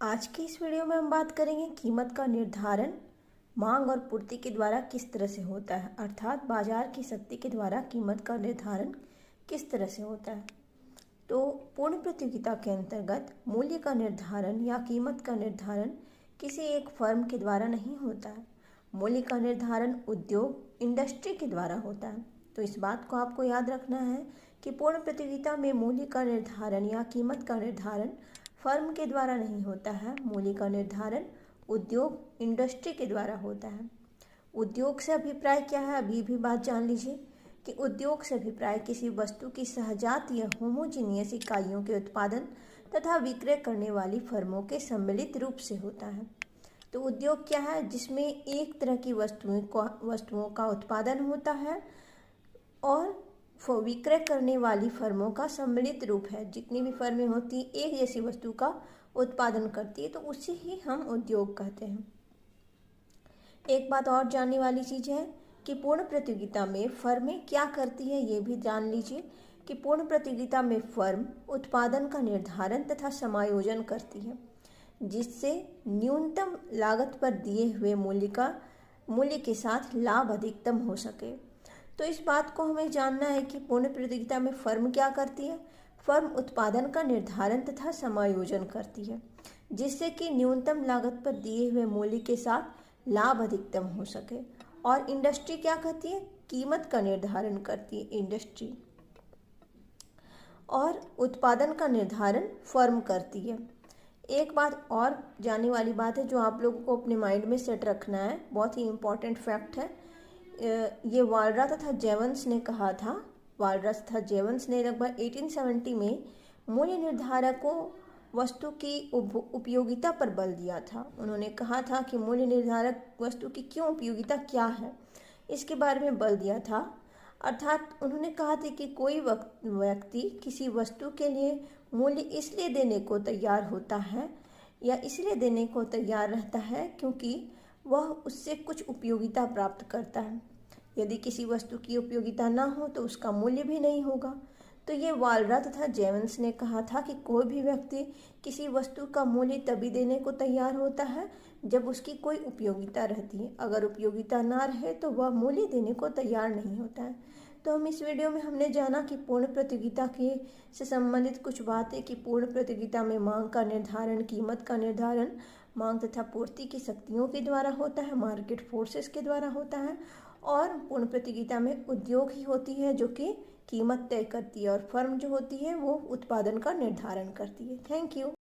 आज की इस वीडियो में हम बात करेंगे कीमत का निर्धारण मांग और पूर्ति के द्वारा किस तरह से होता है, अर्थात बाजार की शक्ति के द्वारा कीमत का निर्धारण किस तरह से होता है। तो पूर्ण प्रतियोगिता के अंतर्गत मूल्य का निर्धारण या कीमत का निर्धारण किसी एक फर्म के द्वारा नहीं होता है। मूल्य का निर्धारण उद्योग इंडस्ट्री के द्वारा होता है। तो इस बात को आपको याद रखना है कि पूर्ण प्रतियोगिता में मूल्य का निर्धारण या कीमत का निर्धारण फर्म के द्वारा नहीं होता है। मूल्य का निर्धारण उद्योग इंडस्ट्री के द्वारा होता है। उद्योग से अभिप्राय क्या है, अभी भी बात जान लीजिए कि उद्योग से अभिप्राय किसी वस्तु की सहजात या होमोजीनियस इकाइयों के उत्पादन तथा विक्रय करने वाली फर्मों के सम्मिलित रूप से होता है। तो उद्योग क्या है, जिसमें एक तरह की वस्तुओं का उत्पादन होता है और विक्रय करने वाली फर्मों का सम्मिलित रूप है। जितनी भी फर्में होती एक जैसी वस्तु का उत्पादन करती है तो उसे ही हम उद्योग कहते हैं। एक बात और जानने वाली चीज़ है कि पूर्ण प्रतियोगिता में फर्में क्या करती है, ये भी जान लीजिए कि पूर्ण प्रतियोगिता में फर्म उत्पादन का निर्धारण तथा समायोजन करती है, जिससे न्यूनतम लागत पर दिए हुए मूल्य के साथ लाभ अधिकतम हो सके। तो इस बात को हमें जानना है कि पूर्ण प्रतियोगिता में फर्म क्या करती है। फर्म उत्पादन का निर्धारण तथा समायोजन करती है, जिससे कि न्यूनतम लागत पर दिए हुए मूल्य के साथ लाभ अधिकतम हो सके। और इंडस्ट्री क्या करती है, कीमत का निर्धारण करती है इंडस्ट्री, और उत्पादन का निर्धारण फर्म करती है। एक बात और जानने वाली बात है जो आप लोगों को अपने माइंड में सेट रखना है, बहुत ही इम्पॉर्टेंट फैक्ट है। ये वालरा तथा जेवंस ने कहा था। वालरस तथा जेवंस ने लगभग 1870 में मूल्य निर्धारक को वस्तु की उपयोगिता पर बल दिया था। उन्होंने कहा था कि मूल्य निर्धारक वस्तु की क्यों उपयोगिता क्या है, इसके बारे में बल दिया था। अर्थात उन्होंने कहा था कि कोई व्यक्ति किसी वस्तु के लिए मूल्य इसलिए देने को तैयार होता है या इसलिए देने को तैयार रहता है क्योंकि वह उससे कुछ उपयोगिता प्राप्त करता है। यदि किसी वस्तु की उपयोगिता ना हो तो उसका मूल्य भी नहीं होगा। तो ये वालरा तथा जेवंस ने कहा था कि कोई भी व्यक्ति किसी वस्तु का मूल्य तभी देने को तैयार होता है जब उसकी कोई उपयोगिता रहती है। अगर उपयोगिता ना रहे तो वह मूल्य देने को तैयार नहीं होता है। तो हम इस वीडियो में हमने जाना कि पूर्ण प्रतियोगिता के से संबंधित कुछ बातें कि पूर्ण प्रतियोगिता में मांग का निर्धारण, कीमत का निर्धारण मांग तथा पूर्ति की शक्तियों के द्वारा होता है, मार्केट फोर्सेस के द्वारा होता है। और पूर्ण प्रतियोगिता में उद्योग ही होती है जो कि कीमत तय करती है और फर्म जो होती है वो उत्पादन का निर्धारण करती है। Thank you.